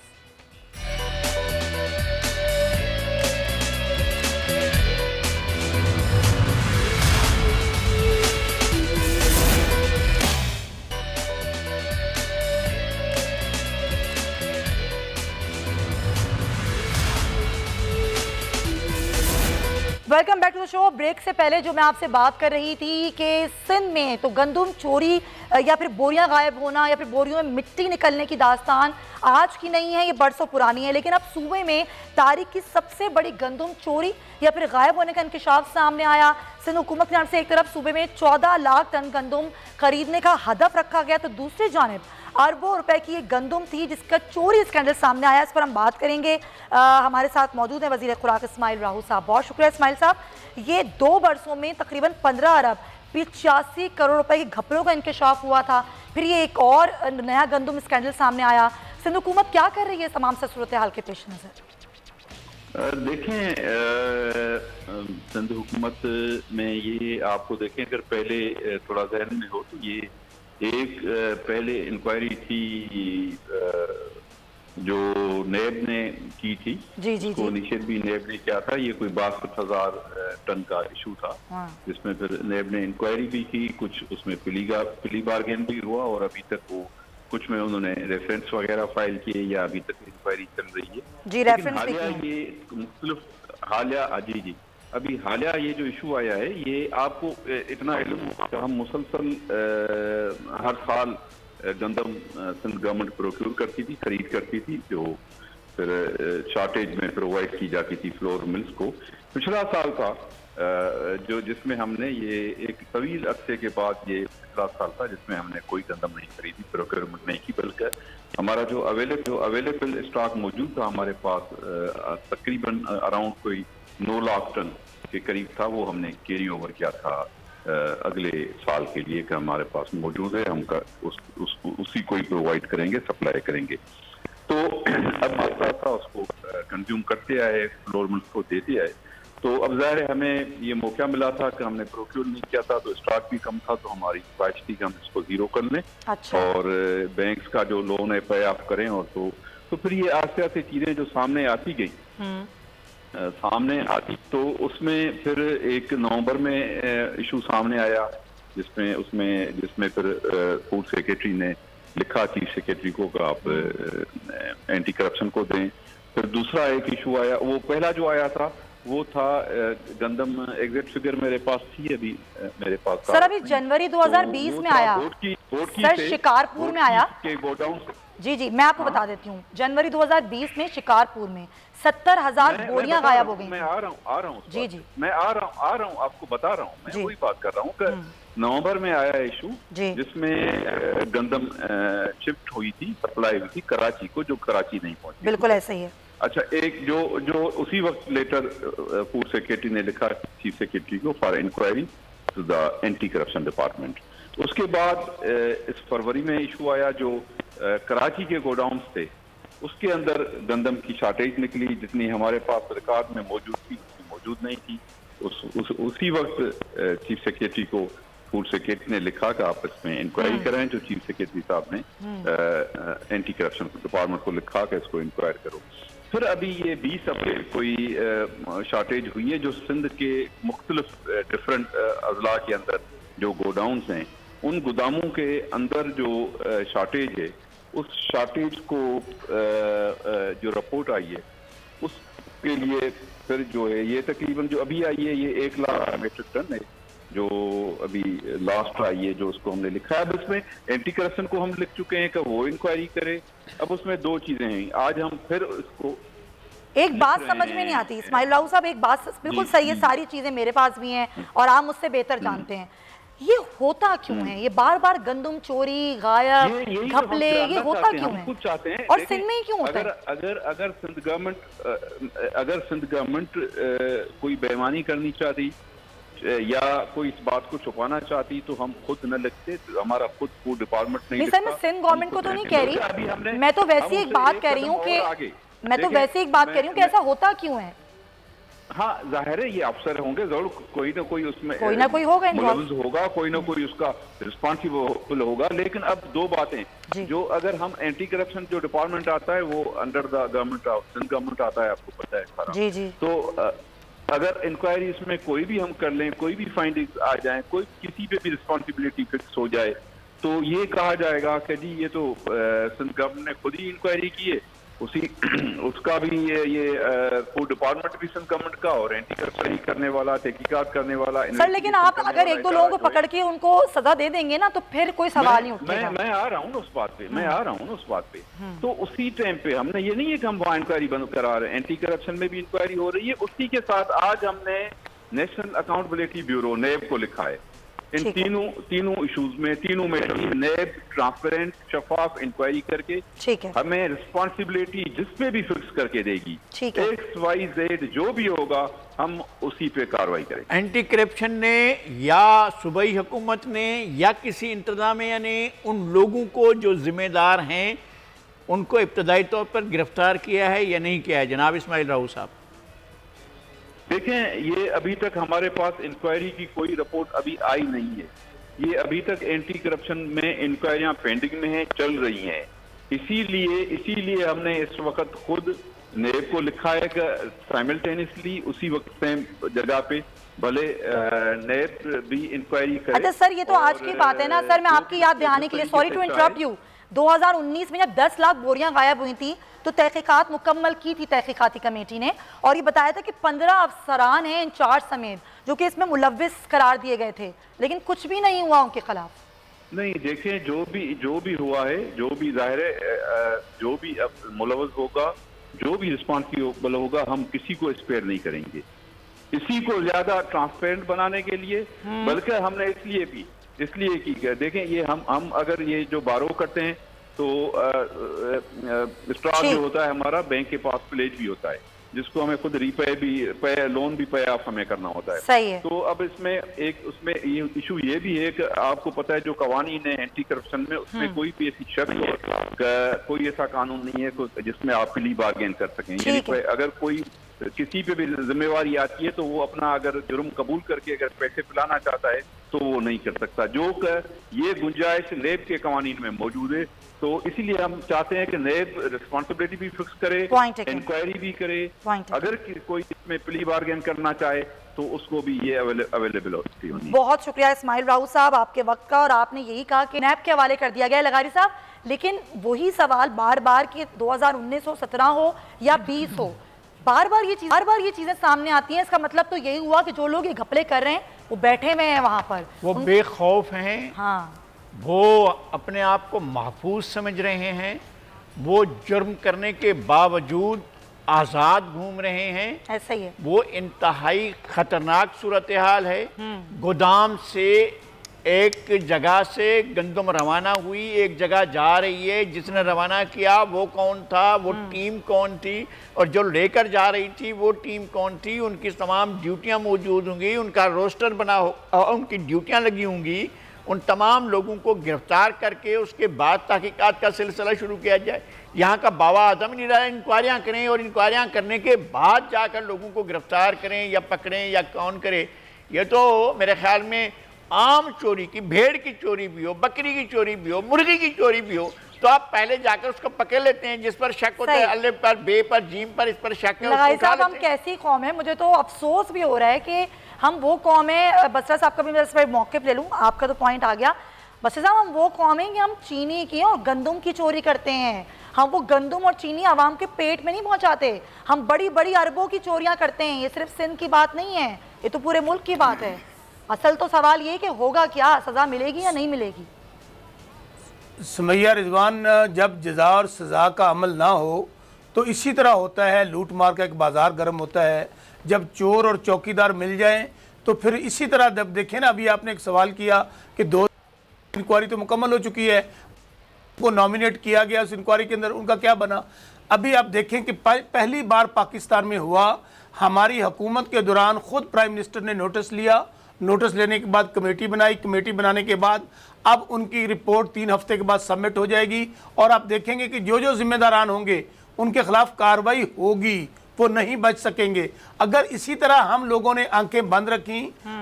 Welcome back to the show. Break से पहले जो मैं आपसे बात कर रही थी कि सिंध में तो गंदुम चोरी या फिर बोरियां गायब होना या फिर बोरियों में मिट्टी निकलने की दास्तान आज की नहीं है, ये बरसों पुरानी है। लेकिन अब सूबे में तारीख की सबसे बड़ी गंदुम चोरी या फिर गायब होने का इंकशाफ सामने आया। सिंध हुकूमत की तरफ से एक तरफ सूबे में 14 लाख टन गंदुम खरीदने का हदफ रखा गया, तो दूसरी जानिब अरबों रुपए की एक गंदुम थी जिसका चोरी स्कैंडल सामने आया। इस पर हम बात करेंगे। हमारे साथ मौजूद हैं वज़ीर खुराक इस्माइल राहू साहब। बहुत शुक्रिया इस्माइल साहब। ये 2 बरसों में तकरीबन 15 अरब 85 करोड़ रुपए की घपलों का इंकशाफ हुआ था। फिर ये एक और नया गंदुम स्कैंडल सामने आया। सिंध हुकूमत क्या कर रही है तमाम से सूरत हाल के पेश नज़र? देखें, सिंध हुकूमत में ये आपको देखें, अगर पहले थोड़ा जहन में हो तो ये एक पहले इंक्वायरी थी जो नेब ने की थी, उसको निषेध भी नेब ने किया था। ये कोई 62,000 टन का इशू था, जिसमें फिर नेब ने इंक्वायरी भी की, कुछ उसमें प्ली बार्गेन भी हुआ और अभी तक वो कुछ में उन्होंने रेफरेंस वगैरह फाइल किए या अभी तक इंक्वायरी चल रही है। जी, रेफरेंस हालिया ये मुख्तलिफ हालिया अभी हालिया ये जो इशू आया है, ये आपको इतना इल्म, हम मुसलसल हर साल गंदम सिंध गवर्नमेंट प्रोक्योर करती थी, खरीद करती थी, जो फिर शॉर्टेज में प्रोवाइड की जाती थी फ्लोर मिल्स को। पिछला साल का जो जिसमें हमने ये एक तवील अरसे के बाद ये पिछला साल था जिसमें हमने कोई गंदम नहीं खरीदी, प्रोक्योरमेंट नहीं की, बल्कि हमारा जो अवेलेबल स्टॉक मौजूद था हमारे पास तकरीबन अराउंड कोई 9 लाख टन के करीब था, वो हमने कैरी ओवर किया था अगले साल के लिए कि हमारे पास मौजूद है, हम उसी को ही प्रोवाइड करेंगे, सप्लाई करेंगे। तो अब था उसको कंज्यूम करते आए, फ्लोर मिल्स को देते आए। तो अब ज़ाहिर है हमें ये मौका मिला था कि हमने प्रोक्योर नहीं किया था, तो स्टॉक भी कम था, तो हमारी ख्वाहिश थी कि हम इसको ज़ीरो कर लें। अच्छा। और बैंक्स का जो लोन है पे ऑफ करें, और तो तो फिर ये आस्ते आस्ते चीजें जो सामने आती गई, सामने आती, तो उसमें फिर एक नवंबर में इशू सामने आया जिसमें फिर फूड सेक्रेटरी ने लिखा चीफ सेक्रेटरी को कि आप एंटी करप्शन को दें। फिर दूसरा एक इशू आया, वो पहला जो आया था वो था गंदम, एग्जैक्ट फिगर मेरे पास थी अभी मेरे पास सर, अभी जनवरी 2020 में आया सर, शिकारपुर में आया के गोडाउन। जी मैं आपको बता देती हूँ, जनवरी 2020 में शिकारपुर में 70,000 बोरियां गायब हो गई। मैं आ रहा हूँ जी मैं आ रहा हूँ आपको बता रहा हूँ, मैं वही बात कर रहा हूँ कि नवंबर में आया इशू जिसमें गंदम शिफ्ट हुई थी, सप्लाई हुई थी कराची को, जो कराची नहीं पहुंची। बिल्कुल ऐसा ही है। अच्छा, एक जो उसी वक्त लेटर फूड सेक्रेटरी ने लिखा चीफ सेक्रेटरी को for inquiry to the anti corruption department. उसके बाद इस फरवरी में इशू आया जो कराची के गोडाउन्स थे उसके अंदर गंदम की शॉर्टेज निकली, जितनी हमारे पास रिकॉर्ड में मौजूद थी उतनी मौजूद नहीं थी। उसी वक्त चीफ सेक्रेटरी को फूड सेक्रेटरी ने लिखा कि आप इसमें इंक्वायरी करें, जो चीफ सेक्रेटरी साहब ने एंटी करप्शन डिपार्टमेंट को लिखा कि इसको इंक्वायर करो। फिर अभी ये 20 अप्रैल कोई शॉर्टेज हुई है जो सिंध के मुख्तलिफ डिफरेंट अजला के अंदर जो गोडाउन्स हैं उन गोदामों के अंदर जो शॉर्टेज है, उस शॉर्टेज को जो रिपोर्ट आई है उसके लिए फिर जो है ये तकरीबन जो अभी आई है ये 1 लाख मीट्रिक टन है जो अभी लास्ट आई है, जो उसको हमने लिखा है। अब इसमें एंटी करप्शन को हम लिख चुके हैं कि वो इंक्वायरी करे। अब उसमें 2 चीजें हैं, आज हम फिर उसको एक बात समझ में नहीं आती इस्माइल राव साहब, एक बात बिल्कुल सही है, सारी चीजें मेरे पास भी हैं और आप मुझसे बेहतर जानते हैं, ये होता क्यों है? ये बार बार गंदम चोरी, गायब, घपले, ये होता क्यों है? कुछ चाहते हैं और सिंध में ही क्यों होता है? अगर सिंध गवर्नमेंट कोई बेईमानी करनी चाहती या कोई इस बात को छुपाना चाहती तो हम खुद न लिखते, तो हमारा खुद फूड डिपार्टमेंट नहीं सर, मैं सिंध गवर्नमेंट को तो नहीं कह रही, मैं तो वैसी एक बात कह रही हूँ कि ऐसा होता क्यों है? हाँ, जाहिर है ये अफसर होंगे जरूर, कोई ना कोई उसमें कोई ना कोई होगा, कोई ना कोई उसका रिस्पॉन्सिबल होगा। लेकिन अब 2 बातें, जो अगर हम एंटी करप्शन जो डिपार्टमेंट आता है वो under the government of Sindh government आता है, आपको पता है सारा। जी। तो अगर इंक्वायरी इसमें कोई भी हम कर लें, कोई भी फाइंडिंग्स आ जाए, कोई किसी पे भी रिस्पॉन्सिबिलिटी फिक्स हो जाए, तो ये कहा जाएगा कि जी ये तो सिंध गवर्नमेंट ने खुद ही इंक्वायरी की है, उसका भी ये फूड डिपार्टमेंट भी सिंध गवर्नमेंट का और एंटी करप्शन करने वाला, तहकीकात करने वाला। सर, लेकिन आप अगर 1-2 लोगों को पकड़ के उनको सजा दे देंगे ना तो फिर कोई सवाल नहीं उठेगा। मैं आ रहा हूँ ना उस बात पे, तो उसी टाइम पे हमने ये नहीं है कि हम वहाँ इंक्वायरी बंद करा रहे हैं, एंटी करप्शन में भी इंक्वायरी हो रही है। उसी के साथ आज हमने नेशनल अकाउंटेबिलिटी ब्यूरो नेब को लिखा है इन तीनों इश्यूज में, तीनों में नेब ट्रांसपेरेंट शफाफ इंक्वायरी करके हमें रिस्पॉन्सिबिलिटी जिसपे भी फिक्स करके देगी, XYZ जो भी होगा हम उसी पे कार्रवाई करेंगे। एंटी करप्शन ने या सूबाई हुकूमत ने या किसी इंतजामिया ने उन लोगों को जो जिम्मेदार हैं उनको इब्तदाई तौर पर गिरफ्तार किया है या नहीं किया है, जनाब इस्माइल राव साहब? देखें, ये अभी तक हमारे पास इंक्वायरी की कोई रिपोर्ट अभी आई नहीं है। ये अभी तक एंटी करप्शन में इंक्वायरियां पेंडिंग में हैं, चल रही हैं। इसीलिए हमने इस वक्त खुद नेब को लिखा है कि साइमल्टेनियसली उसी वक्त सेम जगह पे भले नेब भी इंक्वायरी करे। अच्छा सर, ये तो आज की बात है ना सर, मैं आपकी याद दिलाने के लिए, सॉरी टू इंटरप्ट यू, 2019 में जब 10 लाख बोरियां गायब हुई थी तो तहकीकात मुकम्मल की थी तहकीकाती कमेटी ने, और ये बताया था कि 15 अफसरान हैं इंचार्ज समेत जो कि इसमें मुलव्विस करार दिए गए थे, लेकिन कुछ भी नहीं हुआ उनके खिलाफ। नहीं, देखें, जो भी हुआ है, जो भी जाहिर है, जो भी मुलव्विस होगा, जो भी रिस्पॉन्सिबल होगा, हम किसी को स्पेयर नहीं करेंगे। इसी को ज्यादा ट्रांसपेरेंट बनाने के लिए, बल्कि हमने इसलिए की, देखें ये हम अगर ये जो बारो करते हैं तो स्टॉक जो होता है हमारा, बैंक के पास प्लेज भी होता है जिसको हमें खुद लोन भी पे ऑफ हमें करना होता है। सही है। तो अब उसमें इशू ये भी है कि आपको पता है जो कवानीन है एंटी करप्शन में, उसमें कोई भी ऐसी शर्त, कोई ऐसा कानून नहीं है जिसमें आप प्ली बार्गेन कर सकें। यानी अगर कोई किसी पे भी जिम्मेवारी आती है तो वो अपना अगर जुर्म कबूल करके अगर पैसे पिलाना चाहता है तो वो नहीं कर सकता, जो ये गुंजाइश नैब के कवानीन में मौजूद है। तो इसीलिए हम चाहते हैं कि नैब रिस्पॉन्सिबिलिटी भी फिक्स करे, इंक्वायरी भी करे, अगर कोई इसमें प्ली बार्गेन करना चाहे तो उसको भी ये अवेलेबल होती है। बहुत शुक्रिया इस्माइल राउत साहब आपके वक्त का, और आपने यही कहा कि नैब के हवाले कर दिया गया है लगारी साहब, लेकिन वही सवाल बार बार कि 2019 हो, 17 हो या 20 हो, बार बार ये चीजें सामने आती हैं। इसका मतलब तो यही हुआ कि जो लोग ये घपले कर रहे हैं वो बैठे हुए हैं वहां पर, वो बेखौफ हैं, हाँ, वो अपने आप को महफूज समझ रहे हैं, वो जुर्म करने के बावजूद आज़ाद घूम रहे हैं। ऐसा ही है, वो इंतहाई खतरनाक सूरत हाल है। गोदाम से एक जगह से गंदम रवाना हुई, एक जगह जा रही है, जिसने रवाना किया वो कौन था, वो टीम कौन थी, और जो लेकर जा रही थी वो टीम कौन थी, उनकी तमाम ड्यूटियां मौजूद होंगी, उनका रोस्टर बना हो, उनकी ड्यूटियां लगी होंगी। उन तमाम लोगों को गिरफ्तार करके उसके बाद तहकीकात का सिलसिला शुरू किया जाए। यहाँ का बाबा आदम नहीं रहा, इंक्वायरियाँ करें और इंक्वायरियाँ करने के बाद जाकर लोगों को गिरफ्तार करें या पकड़ें या कौन करे। ये तो मेरे ख्याल में आम चोरी की, भेड़ की चोरी भी हो, बकरी की चोरी भी हो, मुर्गी की चोरी भी हो, तो आप पहले जाकर उसको पकड़ लेते हैं, जिस पर शक होता है, अल्ले पर, बे पर, जीम पर, इस पर शक है। साहब हम कैसी कौम है, मुझे तो अफसोस भी हो रहा है कि हम वो कौम है। बसरा साहब का भी मैं इस पर मौक़िफ़ ले लूँ, आपका तो पॉइंट आ गया। बसरा साहब हम वो कौम है कि हम चीनी की और गंदम की चोरी करते हैं। हम वो गंदम और चीनी आवाम के पेट में नहीं पहुँचाते, हम बड़ी बड़ी अरबों की चोरियाँ करते हैं। ये सिर्फ सिंध की बात नहीं है, ये तो पूरे मुल्क की बात है। असल तो सवाल ये कि होगा क्या, सज़ा मिलेगी या नहीं मिलेगी। सुमैया रिजवान, जब जज़ा और सज़ा का अमल ना हो तो इसी तरह होता है, लूट मार का एक बाज़ार गर्म होता है। जब चोर और चौकीदार मिल जाएं तो फिर इसी तरह, जब देखें ना, अभी आपने एक सवाल किया कि 2 इंक्वायरी तो मुकम्मल हो चुकी है, वो नॉमिनेट किया गया, उस इंक्वायरी के अंदर उनका क्या बना। अभी आप देखें कि पहली बार पाकिस्तान में हुआ, हमारी हुकूमत के दौरान खुद प्राइम मिनिस्टर ने नोटिस लिया, नोटिस लेने के बाद कमेटी बनाई, कमेटी बनाने के बाद अब उनकी रिपोर्ट 3 हफ्ते के बाद सबमिट हो जाएगी, और आप देखेंगे कि जो जो जिम्मेदारान होंगे उनके खिलाफ कार्रवाई होगी, वो नहीं बच सकेंगे। अगर इसी तरह हम लोगों ने आंखें बंद रखी,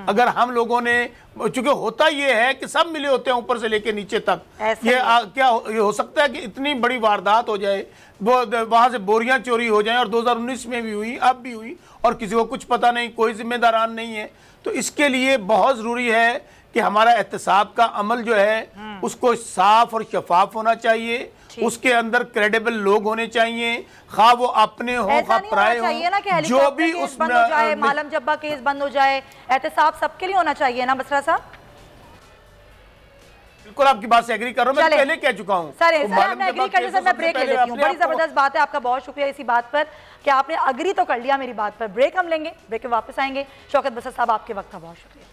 अगर हम लोगों ने, चूंकि होता ये है कि सब मिले होते हैं ऊपर से लेके नीचे तक, क्या ये हो सकता है कि इतनी बड़ी वारदात हो जाए, वो वहां से बोरियां चोरी हो जाएं, और 2019 में भी हुई, अब भी हुई, और किसी को कुछ पता नहीं, कोई जिम्मेदारान नहीं है। तो इसके लिए बहुत ज़रूरी है कि हमारा एहतसाब का अमल जो है उसको साफ और शफाफ होना चाहिए, उसके अंदर क्रेडिबल लोग होने चाहिए, खा वो अपने हो खा पराए हो, जो भी उसमें मालम जब्बा केस बंद हो जाए, एहतसाब सबके लिए होना चाहिए ना बसरा साहब। बिल्कुल आपकी बात से एग्री कर रहा हूं, मैं पहले कह चुका हूं। मैं ब्रेक ले लेती हूं। बड़ी जबरदस्त बात है, आपका बहुत शुक्रिया इसी बात पर कि आपने अग्री तो कर लिया मेरी बात पर। ब्रेक हम लेंगे, ब्रेक के वापस आएंगे। शौकत बसर साहब आपके वक्त का बहुत शुक्रिया।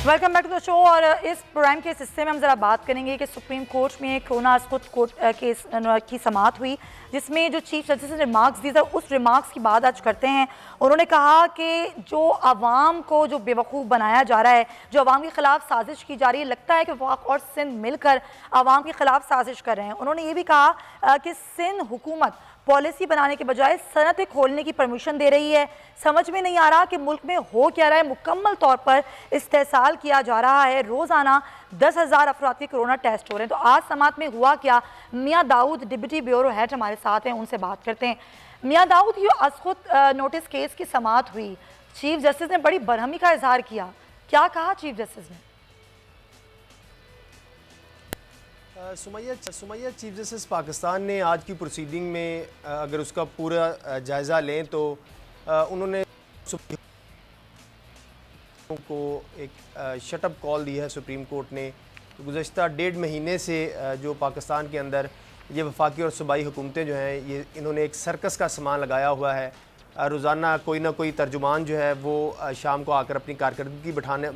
Welcome back to the show. और इस प्रोग्राम के इस हिस्से में हम ज़रा बात करेंगे कि सुप्रीम कोर्ट में कोरोना अस्कुत कोर्ट केस की समाअत हुई, जिसमें जो चीफ जस्टिस ने रिमार्क्स दिए, उस रिमार्क्स की बात आज करते हैं। उन्होंने कहा कि जो आवाम को जो बेवकूफ़ बनाया जा रहा है, जो आवाम के ख़िलाफ़ साजिश की जा रही है, लगता है कि वफ़ाक और सिंध मिलकर आवाम के ख़िलाफ़ साजिश कर रहे हैं। उन्होंने ये भी कहा कि सिंध हुकूमत पॉलिसी बनाने के बजाय सनतें खोलने की परमिशन दे रही है। समझ में नहीं आ रहा कि मुल्क में हो क्या रहा है। मुकम्मल तौर पर इस्तेसाल किया जा रहा है, रोज़ाना 10,000 अफराद के कोरोना टेस्ट हो रहे हैं। तो आज समाअत में हुआ क्या, मियाँ दाऊद डिप्टी ब्यूरो हेड हमारे साथ हैं, उनसे बात करते हैं। मियाँ दाऊद, ये अस्कुत नोटिस केस की समाअत हुई, चीफ जस्टिस ने बड़ी बरहमी का इजहार किया, क्या कहा चीफ जस्टिस ने? सुमैया, चीफ जस्टिस पाकिस्तान ने आज की प्रोसीडिंग में अगर उसका पूरा जायज़ा लें तो उन्होंने को एक शटअप कॉल दी है सुप्रीम कोर्ट ने। तो गुज़श्ता 1.5 महीने से जो पाकिस्तान के अंदर ये वफाकी और सूबाई हुकूमतें जो हैं, ये इन्होंने एक सर्कस का सामान लगाया हुआ है। रोज़ाना कोई ना कोई तर्जुमान जो है वो शाम को आकर अपनी कारकर्दगी बढ़ाने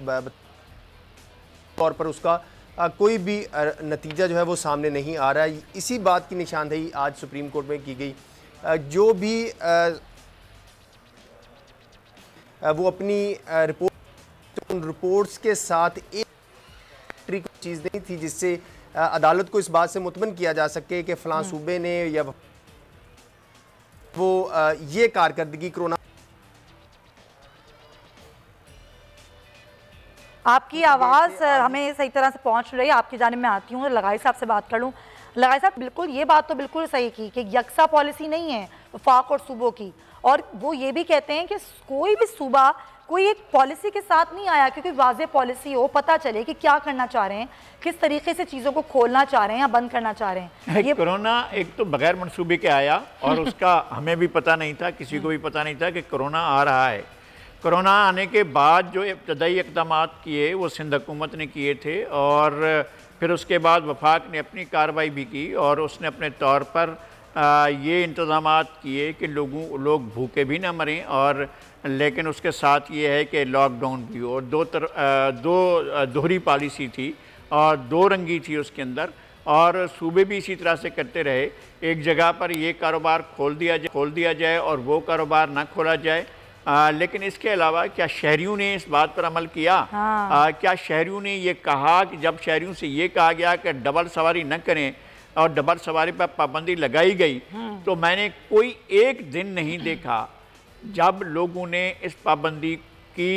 तौर पर उसका कोई भी नतीजा जो है वो सामने नहीं आ रहा है। इसी बात की निशानदेही आज सुप्रीम कोर्ट में की गई। जो भी वो अपनी उन रिपोर्ट्स के साथ एक चीज़ नहीं थी जिससे अदालत को इस बात से मुतमन किया जा सके कि फ़लाँ सूबे ने या वो ये कारकर्दगी कोरोना। आपकी आवाज़ हमें सही तरह से पहुंच रही है, आपकी जानिब में आती हूँ। लगाई साहब से बात कर लूँ। लगाई साहब, बिल्कुल ये बात तो बिल्कुल सही की कि यकसा पॉलिसी नहीं है वफाक और सूबों की, और वो ये भी कहते हैं कि कोई भी सूबा कोई एक पॉलिसी के साथ नहीं आया क्योंकि वाज़े पॉलिसी हो, पता चले कि क्या करना चाह रहे हैं, किस तरीके से चीज़ों को खोलना चाह रहे हैं या बंद करना चाह रहे हैं। ये कोरोना एक तो बगैर मनसूबे के आया और उसका हमें भी पता नहीं था, किसी को भी पता नहीं था कि कोरोना आ रहा है। कोरोना आने के बाद जो इब्तदाई इक़दाम किए वो सिंध हुकूमत ने किए थे और फिर उसके बाद वफाक ने अपनी कार्रवाई भी की और उसने अपने तौर पर ये इंतज़ाम किए कि लोग भूखे भी ना मरें, और लेकिन उसके साथ ये है कि लॉकडाउन भी हो। दो दोहरी पॉलिसी थी और दो रंगी थी उसके अंदर, और सूबे भी इसी तरह से करते रहे। एक जगह पर ये कारोबार खोल दिया जाए और वो कारोबार ना खोला जाए। लेकिन इसके अलावा क्या शहरियों ने इस बात पर अमल किया? क्या शहरियों ने ये कहा कि जब शहरियों से ये कहा गया कि डबल सवारी न करें और डबल सवारी पर पाबंदी लगाई गई, तो मैंने कोई एक दिन नहीं देखा जब लोगों ने इस पाबंदी की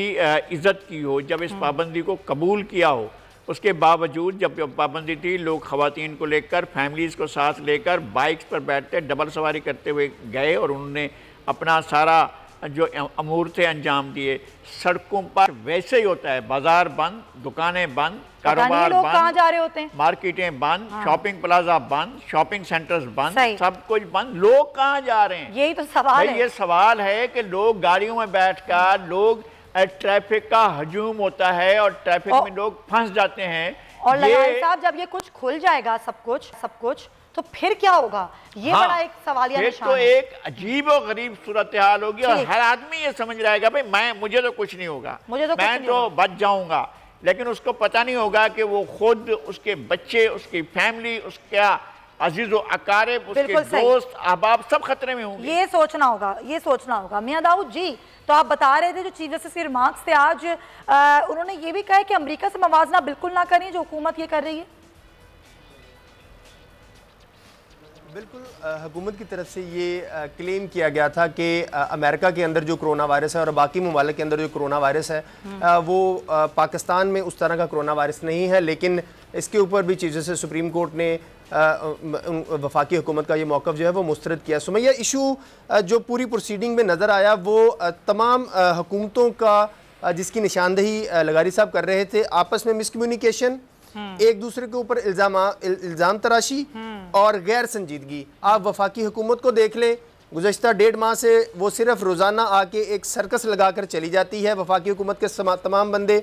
इज़्ज़त की हो, जब इस पाबंदी को कबूल किया हो। उसके बावजूद जब पाबंदी थी, लोग ख़वातीन को लेकर, फैमिलीज़ को साथ लेकर बाइक्स पर बैठते डबल सवारी करते हुए गए और उन्होंने अपना सारा जो अमूर थे अंजाम दिए। सड़कों पर वैसे ही होता है, बाजार बंद, दुकानें बंद, कारोबार बंद, कहाँ जा रहे होते हैं, मार्केटें बंद, शॉपिंग प्लाजा बंद, शॉपिंग सेंटर्स बंद, सब कुछ बंद। लोग कहाँ जा रहे हैं? यही तो सवाल है। ये सवाल है कि लोग गाड़ियों में बैठकर, लोग ट्रैफिक का हजूम होता है और ट्रैफिक में लोग फंस जाते हैं। और लगाई साहब, जब ये कुछ खुल जाएगा सब कुछ तो फिर क्या होगा? ये बड़ा एक सवालिया निशान तो है। एक अजीब और गरीब सूरत हाल होगी और हर आदमी ये समझ रहेगा भाई मुझे तो कुछ नहीं होगा, मैं तो बच जाऊंगा। लेकिन उसको पता नहीं होगा कि वो खुद, उसके बच्चे, उसकी फैमिली, उसका अजीज़ो अकारिब, उसके दोस्त अहबाब सब खतरे में होंगे। ये सोचना होगा। मियां दाऊद जी, तो आप बता रहे थे जो चीफ जस्टिस के रिमार्क्स थे आज, उन्होंने ये भी कहा कि अमेरिका से मवाजना बिल्कुल ना करें जो हुकूमत ये कर रही है। बिल्कुल, हुकूमत की तरफ से ये क्लेम किया गया था कि अमेरिका के अंदर जो कोरोना वायरस है और बाकी ममालिक के अंदर जो कोरोना वायरस है वो पाकिस्तान में उस तरह का कोरोना वायरस नहीं है। लेकिन इसके ऊपर भी चीफ जस्टिस सुप्रीम कोर्ट ने वफाकी हुकूमत का ये मौक़िफ़ जो है वो मुस्तरद किया। सुमैया, इशू जो पूरी प्रोसीडिंग में नज़र आया वो तमाम हुकूमतों का जिसकी निशानदेही लगारी साहब कर रहे थे, आपस में मिसकम्युनिकेशन, एक दूसरे के ऊपर इल्ज़ाम तराशी और गैर संजीदगी। आप वफाकी हुकूमत को देख लें, गुज़श्ता 1.5 माह से वो सिर्फ रोज़ाना आके एक सर्कस लगा कर चली जाती है वफाकी हुकूमत के तमाम बंदे।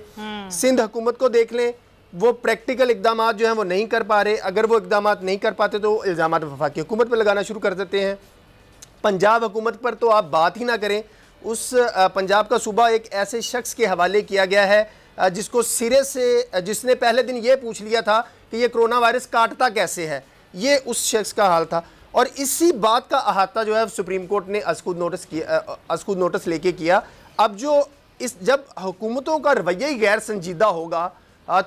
सिंध हुकूमत को देख लें, वो प्रैक्टिकल इकदाम जो हैं वो नहीं कर पा रहे। अगर वो इकदाम नहीं कर पाते तो इल्ज़ाम वफाकी हुकूमत पर लगाना शुरू कर देते हैं। पंजाब हुकूमत पर तो आप बात ही ना करें। उस पंजाब का सूबा एक ऐसे शख्स के हवाले किया गया है जिसको सिरे से, जिसने पहले दिन ये पूछ लिया था कि ये कोरोना वायरस काटता कैसे है, ये उस शख्स का हाल था। और इसी बात का अहाता जो है सुप्रीम कोर्ट ने अस्कूद नोटिस लेके किया। अब जब हुकूमतों का रवैया ही गैर संजीदा होगा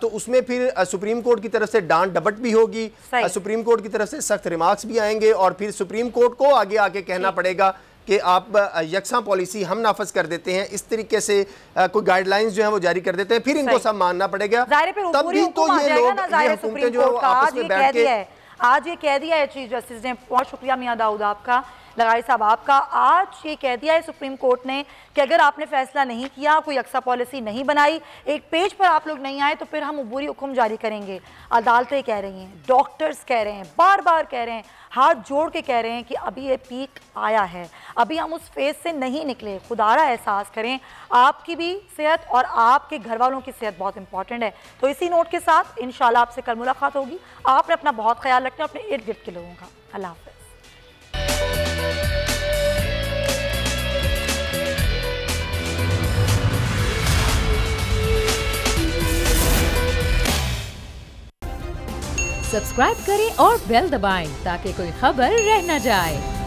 तो उसमें फिर सुप्रीम कोर्ट की तरफ से डांट डपट भी होगी, सुप्रीम कोर्ट की तरफ से सख्त रिमार्क्स भी आएंगे और फिर सुप्रीम कोर्ट को आगे आके कहना पड़ेगा कि आप यकसा पॉलिसी हम नाफज कर देते हैं, इस तरीके से कोई गाइडलाइंस जो है वो जारी कर देते हैं, फिर इनको सब मानना पड़ेगा। तब भी तो ये लोग, ये हुकूमतें जो आपस में बैठ के आज ये कह दिया है चीफ जस्टिस ने। बहुत शुक्रिया मियां दाऊद आपका, लगाई साहब आपका। आज ये कह दिया है सुप्रीम कोर्ट ने कि अगर आपने फैसला नहीं किया, कोई यकसा पॉलिसी नहीं बनाई, एक पेज पर आप लोग नहीं आए तो फिर हम अबूरी हुक्म जारी करेंगे। अदालतें कह रही हैं, डॉक्टर्स कह रहे हैं, बार बार कह रहे हैं, हाथ जोड़ के कह रहे हैं कि अभी ये पीक आया है, अभी हम उस फेज से नहीं निकले। खुदारा एहसास करें, आपकी भी सेहत और आपके घर वालों की सेहत बहुत इंपॉर्टेंट है। तो इसी नोट के साथ इंशाल्लाह आपसे कल मुलाकात होगी। आपने अपना बहुत ख्याल रखना, अपने इर्द गिर्द के लोगों का। अल्लाह हाफ़िज़। सब्सक्राइब करें और बेल दबाएं ताकि कोई खबर रह न जाए।